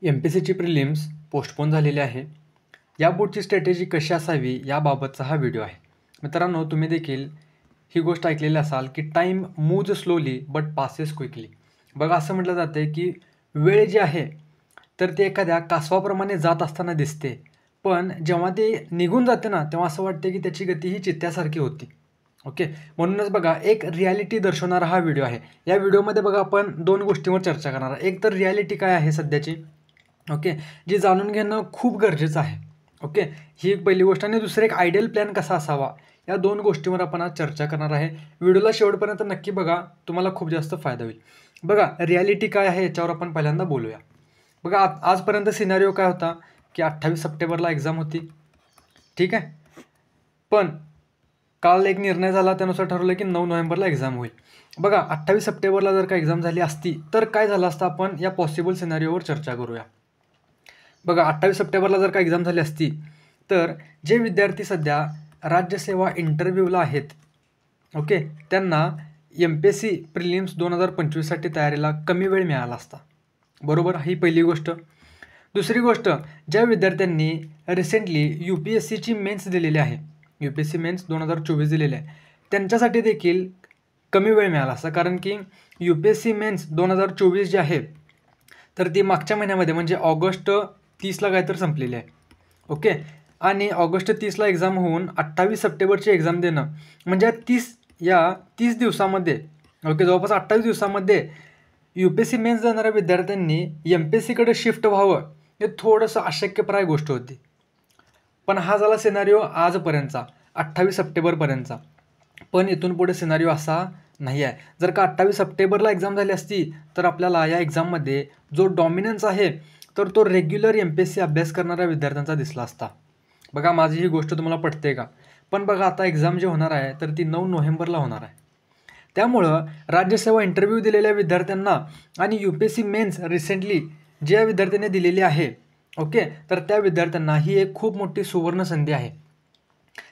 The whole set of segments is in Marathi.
MPSCची प्रिलिम्स पोस्टपोन झालेली आहे. यापुढची स्ट्रॅटेजी कशी असावी याबाबतचा हा व्हिडिओ आहे. मित्रांनो, तुम्ही देखील ही गोष्ट ऐकलेली असाल की time moves slowly but passes quickly. बघा, असं म्हटलं जातं की वेळ जी आहे तर ते एखाद्या कासवाप्रमाणे जात असताना दिसते, पण जेव्हा ते निघून जाते ना तेव्हा असं वाटते की त्याची गती ही चित्त्यासारखी होती. ओके, म्हणूनच बघा, एक रियालिटी दर्शवणारा हा व्हिडिओ आहे. या व्हिडिओमध्ये बघा आपण दोन गोष्टींवर चर्चा करणार आहे. एक तर रियालिटी काय आहे सध्याची, ओके, जी जाणून घेणं खूप गरजेचं आहे. ओके, ही एक पहिली गोष्ट. आणि दुसरं एक आयडियल प्लॅन कसा असावा, या दोन गोष्टींवर आपण आज चर्चा करणार आहे. व्हिडिओला शेवटपर्यंत नक्की बघा, तुम्हाला खूप जास्त फायदा होईल. बघा, रियालिटी काय आहे याच्यावर आपण पहिल्यांदा बोलूया. बघा, आजपर्यंत सिनारिओ काय होता की 28 सप्टेंबरला एक्झाम होती, ठीक आहे. पण काल एक निर्णय झाला, त्यानुसार ठरवलं की 9 नोव्हेंबरला एक्झाम होईल. बघा, 28 सप्टेंबरला जर का एक्झाम झाली असती तर काय झालं असतं, आपण या पॉसिबल सिनारिओवर चर्चा करूया. बघा, 28 सप्टेंबरला जर का एक्झाम झाली असती तर जे विद्यार्थी सध्या राज्यसेवा इंटरव्ह्यूला आहेत, ओके, त्यांना MPSC प्रिलिम्स 2025साठी तयारीला कमी वेळ मिळाला असता. बरोबर, ही पहिली गोष्ट. दुसरी गोष्ट, ज्या विद्यार्थ्यांनी रिसेंटली UPSCची मेन्स दिलेली आहे, UPSC मेन्स 2024 दिलेली आहे, त्यांच्यासाठी देखील कमी वेळ मिळाला असता. कारण की UPSC मेन्स 2024 जी आहे तर ती मागच्या महिन्यामध्ये म्हणजे ऑगस्ट 30ला काहीतरी संपलेली आहे. ओके, आणि ऑगस्ट 30ला एक्झाम होऊन 28 सप्टेंबरची एक्झाम देणं म्हणजे 30 दिवसामध्ये, ओके, जवळपास 28 दिवसामध्ये UPSC मेन्स देणाऱ्या विद्यार्थ्यांनी MPSCकडे शिफ्ट व्हावं हे थोडंसं अशक्यप्राय गोष्ट होती. पण हा झाला सिनारिओ आजपर्यंतचा, 28 सप्टेंबरपर्यंतचा. पण इथून पुढे सिनारिओ असा नाही आहे. जर का 28 सप्टेंबरला एक्झाम झाली असती तर आपल्याला या एक्झाममध्ये जो डॉमिनन्स आहे तर तो रेग्युलर MPSC अभ्यास करणाऱ्या विद्यार्थ्यांचा दिसला असता. बघा, माझी ही गोष्ट तुम्हाला पटते का? पण बघा, आता एक्झाम जी होणार आहे तर ती 9 नोव्हेंबरला होणार आहे. त्यामुळं राज्यसेवा इंटरव्ह्यू दिलेल्या विद्यार्थ्यांना आणि UPSC मेन्स रिसेंटली ज्या विद्यार्थ्यांनी दिलेली आहे, ओके, तर त्या विद्यार्थ्यांना ही एक खूप मोठी सुवर्ण संधी आहे.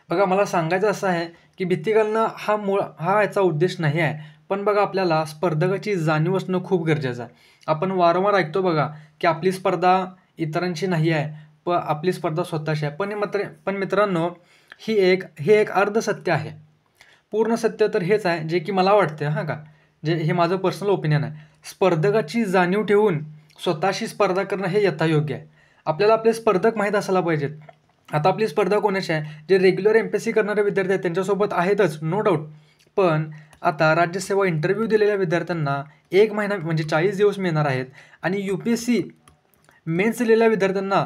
बघा, मला सांगायचं असं आहे की भीती घालणं हा याचा उद्देश नाही आहे. पण बघा, आपल्याला स्पर्धकाची जाणीव असणं खूप गरजेचं आहे. आपण वारंवार ऐकतो बघा की आपली स्पर्धा इतरांशी नाही आहे, आपली स्पर्धा स्वतःशी आहे. पण मित्रांनो, हे एक अर्धसत्य आहे. पूर्ण सत्य तर हेच आहे जे की मला वाटतं, हां का, जे हे माझं पर्सनल ओपिनियन आहे. स्पर्धकाची जाणीव ठेवून स्वतःशी स्पर्धा करणं हे यथायोग्य आहे. आपल्याला आपले स्पर्धक माहीत असायला पाहिजेत. आता आपली स्पर्धा कोणाची आहे? जे रेग्युलर MPSC करणारे विद्यार्थी आहेत त्यांच्यासोबत आहेतच, नो डाऊट. पण आता राज्यसेवा इंटरव्ह्यू दिलेल्या विद्यार्थ्यांना 1 महिना म्हणजे 40 दिवस मिळणार आहेत. आणि UPSC मेन्स दिलेल्या विद्यार्थ्यांना,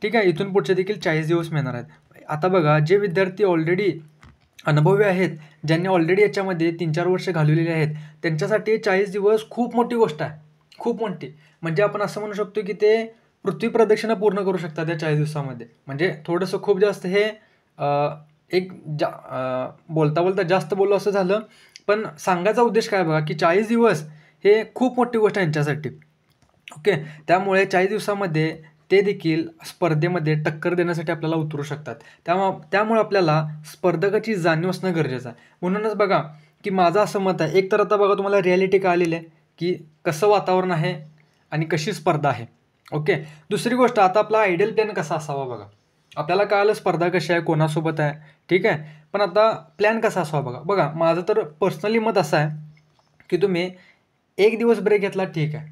ठीक आहे, इथून पुढचे देखील 40 दिवस मिळणार आहेत. आता बघा, जे विद्यार्थी ऑलरेडी अनुभवी आहेत, ज्यांनी ऑलरेडी याच्यामध्ये 3-4 वर्ष घालवलेली आहेत, त्यांच्यासाठी 40 दिवस खूप मोठी गोष्ट आहे, खूप मोठी. म्हणजे आपण असं म्हणू शकतो की ते पृथ्वी प्रदक्षिणा पूर्ण करू शकतात या 40 दिवसामध्ये. म्हणजे थोडंसं खूप जास्त हे बोलता बोलता जास्त बोललो असं झालं. पण सांगायचा उद्देश काय बघा की 40 दिवस हे खूप मोठी गोष्ट आहे यांच्यासाठी. ओके, त्यामुळे 40 दिवसामध्ये ते देखील स्पर्धेमध्ये टक्कर देण्यासाठी आपल्याला उतरू शकतात. त्यामुळे आपल्याला स्पर्धकाची जाणीव असणं गरजेचं आहे. म्हणूनच बघा की माझं असं मत आहे, एक तर आता बघा तुम्हाला रियालिटी कळालेली आहे की कसं वातावरण आहे आणि कशी स्पर्धा आहे. ओके, दुसरी गोष्ट, आता आपला आयडियल प्लॅन कसा असावा. बघा, आपल्याला कळालं स्पर्धा कशी आहे, कोणासोबत आहे, ठीक आहे. पण आता प्लॅन कसा असावा बघा, माझं तर पर्सनली मत असं आहे की तुम्ही 1 दिवस ब्रेक घेतला, ठीक आहे,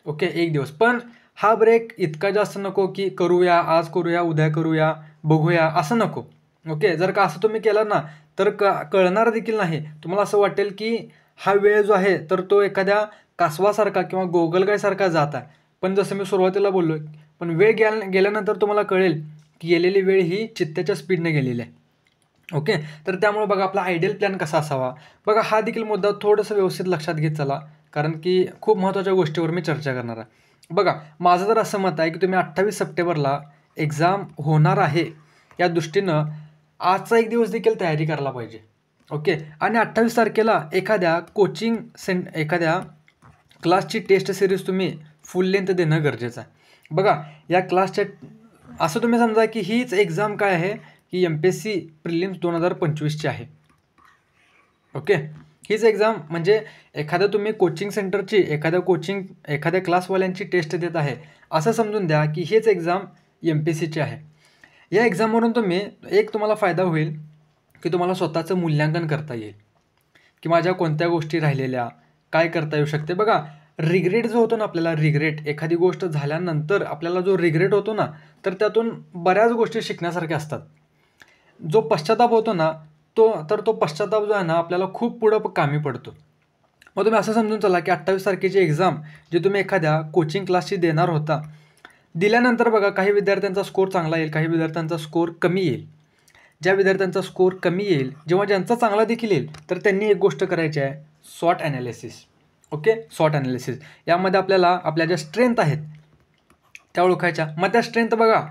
ओके, 1 दिवस. पण हा ब्रेक इतका जास्त नको की करूया, आज करूया, उद्या करूया, बघूया, असं नको. ओके, जर का असं तुम्ही केलं ना तर कळणार देखील नाही. तुम्हाला असं वाटेल की हा वेळ जो आहे तर तो एखाद्या कासवासारखा किंवा गोगलगायसारखा जात आहे. पण जसं मी सुरुवातीला बोललो, पण वेळ गेल्यानंतर तुम्हाला कळेल की गेलेली वेळ ही चित्त्याच्या स्पीडने गेलेली आहे. ओके, तर त्यामुळे बघा, आपला आयडियल प्लॅन कसा असावा. बघा, हा देखील मुद्दा थोडंसं व्यवस्थित लक्षात घेत चला, कारण की खूप महत्त्वाच्या गोष्टीवर मी चर्चा करणार आहे. बघा, माझं तर असं मत आहे की तुम्ही 28 सप्टेंबरला एक्झाम होणार आहे या दृष्टीनं आजचा एक दिवस देखील तयारी करायला पाहिजे. ओके, आणि 28 तारखेला एखाद्या क्लासची टेस्ट सिरीज तुम्ही फुल लेंथ देणं गरजेचं आहे. बघा, या क्लासच्या असं तुम्ही समजा की हीच एक्झाम काय आहे की MPSC प्रिलिम्स 2025ची आहे. ओके, हीच एक्झाम म्हणजे एखाद्या तुम्ही कोचिंग सेंटरची एखाद्या क्लासवाल्यांची टेस्ट देत आहे असं समजून द्या की हीच एक्झाम MPSCची आहे. या एक्झामवरून तुम्हाला फायदा होईल की तुम्हाला स्वतःचं मूल्यांकन करता येईल की माझ्या कोणत्या गोष्टी राहिलेल्या, काय करता येऊ शकते. बघा रिग्रेट जो होतो ना आपल्याला, रिग्रेट एखादी गोष्ट झाल्यानंतर आपल्याला जो रिग्रेट होतो ना, तर त्यातून बऱ्याच गोष्टी शिकण्यासारख्या असतात. जो पश्चाताप होतो ना तो पश्चाताप जो आहे ना आपल्याला खूप पुढं कामी पडतो. मग तुम्ही असं समजून चला की 28 तारखेची एक्झाम जी तुम्ही एखाद्या कोचिंग क्लासची देणार होता, दिल्यानंतर बघा काही विद्यार्थ्यांचा स्कोर चांगला येईल, काही विद्यार्थ्यांचा स्कोर कमी येईल. ज्या विद्यार्थ्यांचा स्कोर कमी येईल, जेव्हा ज्यांचा चांगला देखील येईल, तर त्यांनी एक गोष्ट करायची आहे, स्वॉट ॲनालिसिस. ओके, स्वॉट ॲनालिसिस यामध्ये आपल्याला आपल्या ज्या स्ट्रेंथ आहेत त्या ओळखायच्या. मग त्या स्ट्रेंथ बघा,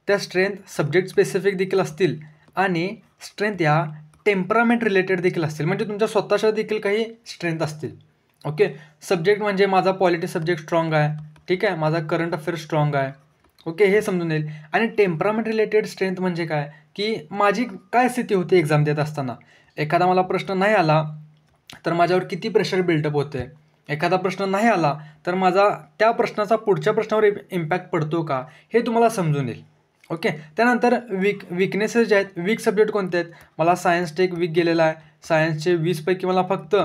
त्या स्ट्रेंथ सब्जेक्ट स्पेसिफिक देखील असतील आणि स्ट्रेंथ या टेम्परामेंट रिलेटेड देखील असतील, म्हणजे तुमच्या स्वतःच्या देखील काही स्ट्रेंथ असतील. ओके, सब्जेक्ट म्हणजे माझा पॉलिटी सब्जेक्ट स्ट्रॉंग आहे, ठीक आहे, माझा करंट अफेअर स्ट्रॉंग आहे. ओके, हे समजून येईल. आणि टेम्परामेंट रिलेटेड स्ट्रेंथ म्हणजे काय, की माझी काय स्थिती होती एक्झाम देत असताना. एखादा मला प्रश्न नाही आला तर माझ्यावर किती प्रेशर बिल्डअप होते. एखादा प्रश्न नाही आला तर माझा त्या प्रश्नाचा पुढच्या प्रश्नावर इम्पॅक्ट पडतो का, हे तुम्हाला समजून येईल. ओके, त्यानंतर विकनेसेस जे आहेत, वीक सब्जेक्ट कोणते आहेत. मला सायन्स टेक वीक गेलेला आहे, सायन्सचे 20पैकी मला फक्त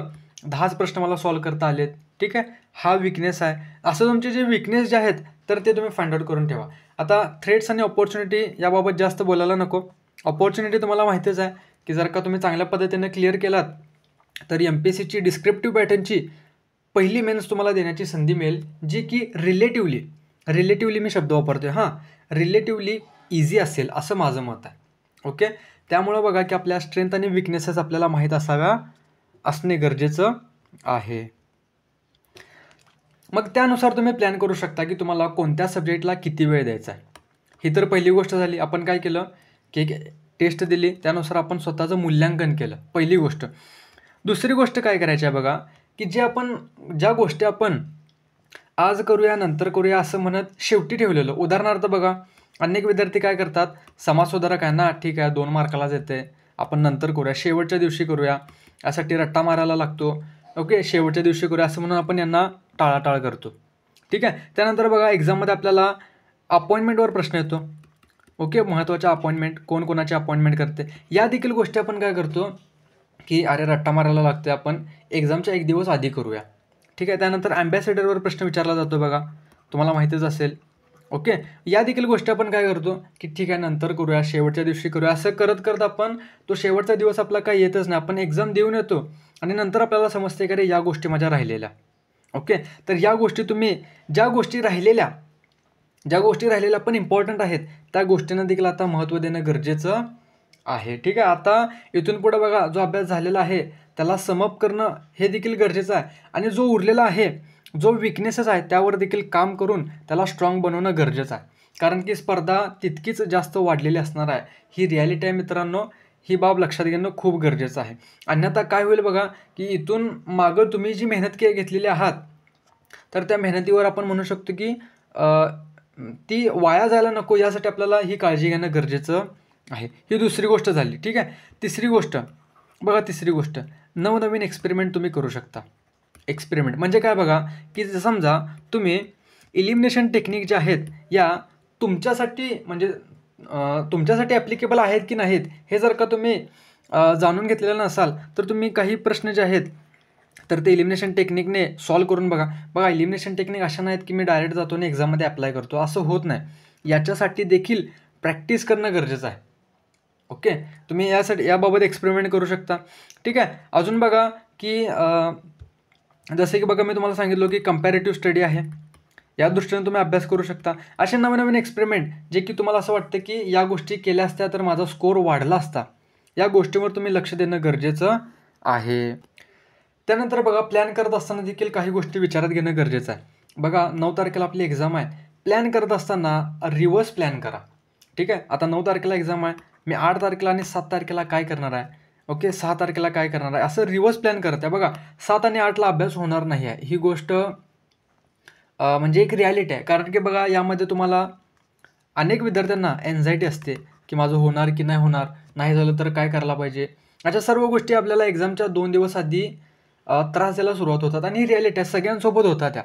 10च प्रश्न मला सॉल्व करता आलेत, ठीक आहे, हा विकनेस आहे. असं तुमचे जे विकनेस जे आहेत तर ते तुम्ही फाइंड आउट करून ठेवा. आता थ्रेट्स आणि ऑपॉर्च्युनिटी याबाबत जास्त बोलायला नको. ऑपॉर्च्युनिटी तुम्हाला माहितीच आहे की जर का तुम्ही चांगल्या पद्धतीने क्लिअर केलात तर MPSCची डिस्क्रिप्टिव्ह पॅटर्नची पहिली मेन्स तुम्हाला देण्याची संधी मिळेल, जी की रिलेटिवली मी शब्द वापरतोय, हां, रिलेटिवली इझी असेल असं माझं मत आहे. ओके, त्यामुळं बघा की आपल्या स्ट्रेंथ आणि विकनेसेस आपल्याला माहीत असणे गरजेचं आहे. मग त्यानुसार तुम्ही प्लॅन करू शकता की तुम्हाला कोणत्या सब्जेक्टला किती वेळ द्यायचा आहे. ही तर पहिली गोष्ट झाली. आपण काय केलं की एक टेस्ट दिली, त्यानुसार आपण स्वतःचं मूल्यांकन केलं, पहिली गोष्ट. दुसरी गोष्ट काय करायची आहे बघा, की ज्या गोष्टी आपण आज करूया नंतर करूया असं म्हणत शेवटी ठेवलेलं. उदाहरणार्थ बघा, अनेक विद्यार्थी काय करतात, समाजसुधारक आहे ना, ठीक आहे 2 मार्कालाच येते, आपण नंतर करूया, शेवटच्या दिवशी करूया, यासाठी रट्टा मारायला लागतो. ओके, शेवटच्या दिवशी करूया असं म्हणून आपण यांना टाळाटाळ करतो, ठीक आहे. त्यानंतर बघा एक्झाममध्ये आपल्याला अपॉइंटमेंटवर प्रश्न येतो. ओके, महत्त्वाच्या अपॉइंटमेंट, कोण कोणाची अपॉइंटमेंट करते, या देखील गोष्टी आपण काय करतो की अरे रट्टा मारायला लागते, आपण एक्झामच्या 1 दिवस आधी करूया, ठीक आहे. त्यानंतर अँबॅसेडरवर प्रश्न विचारला जातो बघा, तुम्हाला माहितीच असेल. ओके, या देखील गोष्टी आपण काय करतो की ठीक आहे नंतर करूया, शेवटच्या दिवशी करूया, असं करत करत आपण तो शेवटचा दिवस आपला काही येतच नाही, आपण एक्झाम देऊन येतो आणि नंतर आपल्याला समजते की अरे या गोष्टी माझ्या राहिलेल्या. ओके, तर या गोष्टी तुम्ही ज्या गोष्टी राहिलेल्या पण इम्पॉर्टंट आहेत, त्या गोष्टींना देखील आता महत्त्व देणं गरजेचं आहे, ठीक आहे. आता इथून पुढे बघा जो अभ्यास झालेला आहे त्याला समअप करणं हे देखील गरजेचं आहे आणि जो उरलेला आहे, जो विकनेसेस आहे त्यावर देखील काम करून त्याला स्ट्रॉंग बनवणं गरजेचं आहे. कारण की स्पर्धा तितकीच जास्त वाढलेली असणार आहे, ही रिॲलिटी आहे मित्रांनो. ही बाब लक्षात घेणं खूप गरजेचं आहे. अन्यथा काय होईल बघा की इथून मागं तुम्ही जी मेहनत घेतलेली आहात तर त्या मेहनतीवर आपण म्हणू शकतो की ती वाया जायला नको, यासाठी आपल्याला ही काळजी घेणं गरजेचं आहे. ही दुसरी गोष्ट झाली, ठीक आहे. तिसरी गोष्ट नवनवीन एक्सपेरिमेंट तुम्ही करू शकता. एक्सपेरिमेंट म्हणजे काय बघा, की समजा तुम्ही इलिमिनेशन टेक्निक ज्या आहेत या तुमच्यासाठी ॲप्लिकेबल आहेत की नाहीत हे जर का तुम्ही जाणून घेतलेलं नसाल तर तुम्ही काही प्रश्न जे आहेत तर ते इलिमिनेशन टेक्निकने सॉल्व करून बघा. इलिमिनेशन टेक्निक अशा नाहीत की मी डायरेक्ट जातो आणि एक्झाममध्ये अप्लाय करतो, असं होत नाही. याच्यासाठी देखील प्रॅक्टिस करणं गरजेचं आहे. ओके, तुम्ही याबाबत एक्सपेरिमेंट करू शकता, ठीक आहे. अजून बघा की जसे की बघा मी तुम्हाला सांगितलं की कंपॅरेटिव्ह स्टडी आहे, या दृष्टीने तुम्ही अभ्यास करू शकता. असे नवीन एक्सपेरिमेंट जे की तुम्हाला असं वाटतं की या गोष्टी केल्या असत्या तर माझा स्कोर वाढला असता, या गोष्टीवर तुम्ही लक्ष देणं गरजेचं आहे. त्यानंतर बघा प्लॅन करत असताना देखील काही गोष्टी विचारात घेणं गरजेचं आहे. बघा 9 तारखेला आपली एक्झाम आहे, प्लॅन करत असताना रिव्हर्स प्लॅन करा, ठीक आहे. आता 9 तारखेला एक्झाम आहे, मी 8 तारखेला आणि 7 तारखेला काय करणार आहे, ओके 6 तारखेला काय करणार आहे, असं रिव्हर्स प्लॅन करत आहे. बघा 7 आणि 8ला अभ्यास होणार नाही आहे, ही गोष्ट म्हणजे एक रिॲलिटी आहे. कारण की बघा यामध्ये तुम्हाला अनेक विद्यार्थ्यांना एन्झायटी असते की माझं होणार की नाही होणार, नाही झालं तर काय करायला पाहिजे. अशा सर्व गोष्टी आपल्याला एक्झामच्या 2 दिवस आधी त्रास द्यायला सुरुवात होतात आणि रिॲलिटी आहे सगळ्यांसोबत होता त्या.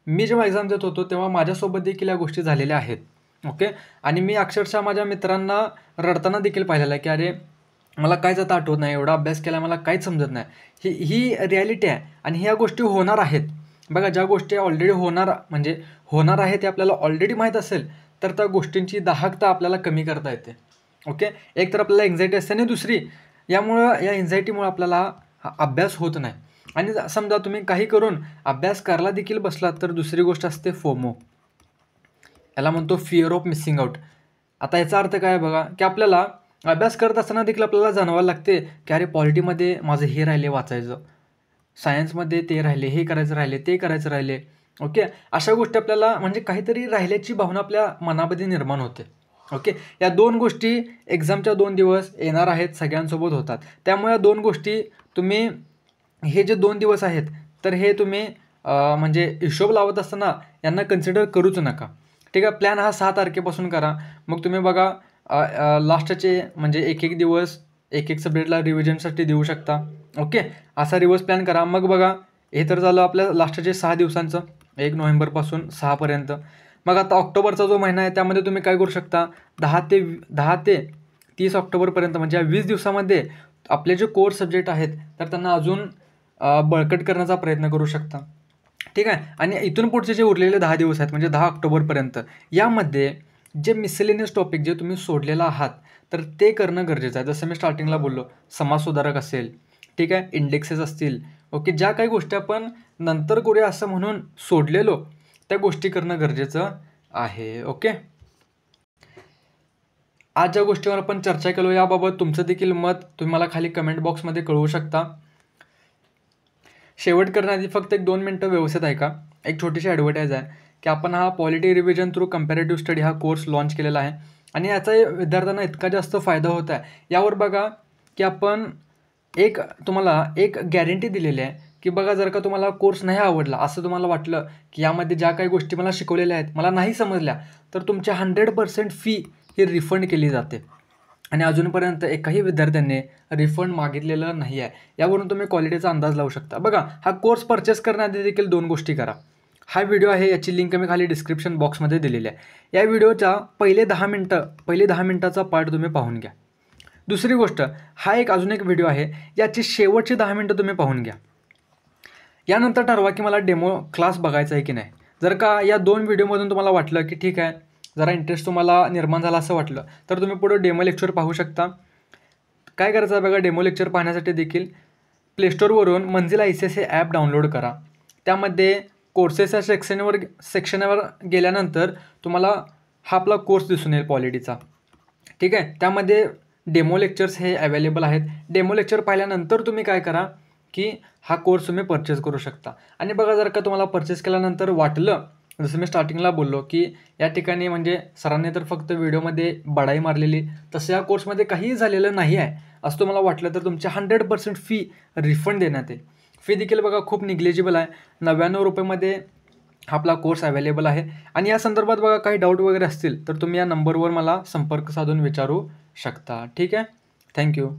मी जेव्हा एक्झाम देत होतो तेव्हा माझ्यासोबत देखील या गोष्टी झालेल्या आहेत. ओके. आणि मी अक्षरशः माझ्या मित्रांना रडताना देखील पाहिलेलं आहे, की "अरे, मला काहीच आता आठवत नाही. एवढा अभ्यास केला मला काहीच समजत नाही." ही रिॲलिटी आहे आणि ह्या गोष्टी होणार आहेत. बघा ज्या गोष्टी ऑलरेडी होणार आहेत ते आपल्याला ऑलरेडी माहीत असेल, तर त्या गोष्टींची दाहकता आपल्याला कमी करता येते. ओके. एक तर आपल्याला एन्झायटी असते आणि दुसरी या एन्झायटीमुळे आपल्याला अभ्यास होत नाही. आणि समजा तुम्ही काही करून अभ्यास करायला देखील बसलात तर दुसरी गोष्ट असते फोमो. याला म्हणतो फिअर ऑफ मिसिंग आउट. आता याचा अर्थ काय आहे बघा, की आपल्याला अभ्यास करत असताना देखील आपल्याला जाणवायला लागते, की अरे पॉलिटीमध्ये माझं हे राहिले वाचायचं, सायन्समध्ये ते राहिले, हे करायचं राहिले, ते करायचं राहिले. ओके. अशा गोष्टी आपल्याला म्हणजे काहीतरी राहिल्याची भावना आपल्या मनामध्ये निर्माण होते. ओके. या 2 गोष्टी एक्झामच्या 2 दिवस येणार आहेत, सगळ्यांसोबत होतात. त्यामुळे या 2 गोष्टी तुम्ही हे जे 2 दिवस आहेत, तर हे तुम्ही म्हणजे हिशोब लावत असताना यांना कन्सिडर करूच नका. ठीक आहे. प्लॅन हा 6 तारखेपासून करा. मग तुम्ही बघा लास्टचे म्हणजे एक दिवस एक सब्जेक्टला रिव्हिजनसाठी देऊ शकता. ओके. असा रिव्हर्स प्लॅन करा. मग बघा हे तर झालं आपल्या लास्टचे 6 दिवसांचं 1 नोव्हेंबरपासून 6 पर्यंत. मग आता ऑक्टोबरचा जो महिना आहे त्यामध्ये तुम्ही काय करू शकता 10 ते 30 ऑक्टोबरपर्यंत म्हणजे या 20 दिवसामध्ये आपले जे कोर सब्जेक्ट आहेत तर त्यांना अजून बळकट करण्याचा प्रयत्न करू शकता. ठीक आहे. आणि इथून पुढचे जे उरलेले 10 दिवस आहेत म्हणजे 10 ऑक्टोबरपर्यंत यामध्ये जे मिसलेनियस टॉपिक जे तुम्ही सोडलेला आहात तर ते करणं गरजेचं आहे. जसं मी स्टार्टिंगला बोललो समाजसुधारक असेल, ठीक आहे, इंडेक्सेस असतील. ओके. ज्या काही गोष्टी आपण नंतर करूया असं म्हणून सोडलेलो त्या गोष्टी करणं गरजेचं आहे. ओके. आज ज्या गोष्टीवर आपण चर्चा केलो याबाबत तुमचं देखील मत तुम्ही मला खाली कमेंट बॉक्समध्ये कळवू शकता. शेवट करण्याआधी फक्त 1-2 मिनटं व्यवस्थित ऐका. एक छोटीशी ॲडव्हर्टाईज आहे की आपण हा polity revision through comparative study हा कोर्स लॉन्च केलेला आहे आणि याचा विद्यार्थ्यांना इतका जास्त फायदा होत आहे. यावर बघा की आपण तुम्हाला एक गॅरंटी दिलेली आहे की बघा जर का तुम्हाला कोर्स नाही आवडला असं तुम्हाला वाटलं की यामध्ये ज्या काही गोष्टी मला शिकवलेल्या आहेत मला नाही समजल्या तर तुमच्या 100% फी ही रिफंड केली जाते. आणि अजूनपर्यंत एकाही विद्यार्थ्यांनी रिफंड मागितलेलं नाही आहे. यावरून तुम्ही क्वालिटीचा अंदाज लावू शकता. बघा हा कोर्स परचेस करण्याआधी देखील 2 गोष्टी करा. हा व्हिडिओ आहे याची लिंक मी खाली डिस्क्रिप्शन बॉक्समध्ये दिलेली आहे. या व्हिडिओच्या पहिले 10 मिनटाचा पार्ट तुम्ही पाहून घ्या. दुसरी गोष्ट अजून एक व्हिडिओ आहे याची शेवटची 10 मिनटं तुम्ही पाहून घ्या. यानंतर ठरवा की मला डेमो क्लास बघायचा आहे की नाही. जर का या 2 व्हिडिओमधून तुम्हाला वाटलं की ठीक आहे जरा इंटरेस्ट तुम्हाला निर्माण झाला असं वाटलं तर तुम्ही पुढे डेमो लेक्चर पाहू शकता. काय करायचं आहे बघा डेमो लेक्चर पाहण्यासाठी देखील प्लेस्टोरवरून मंजिल ICS हे ॲप डाउनलोड करा. त्यामध्ये कोर्सेस या सेक्शनवर गेल्यानंतर तुम्हाला हा आपला कोर्स दिसून येईल पॉलिटीचा. ठीक आहे. त्यामध्ये डेमो लेक्चर्स हे अवेलेबल आहेत. डेमो लेक्चर पाहिल्यानंतर तुम्ही काय करा की हा कोर्स तुम्ही परचेस करू शकता. आणि बघा जर का तुम्हाला परचेस केल्यानंतर वाटलं जसं मी स्टार्टिंगला बोललो की या ठिकाणी म्हणजे सरांनी तर फक्त व्हिडिओमध्ये बढाई मारलेली तसं या कोर्समध्ये काहीही झालेलं नाही आहे असं तुम्हाला वाटलं तर तुमची 100% फी रिफंड देण्यात येईल. फी देखील बघा खूप निग्लेजिबल आहे. 99 रुपयेमध्ये आपला कोर्स अवेलेबल आहे. आणि या संदर्भात बघा काही डाऊट वगैरे असतील तर तुम्ही या नंबरवर मला संपर्क साधून विचारू शकता. ठीक आहे. थँक्यू.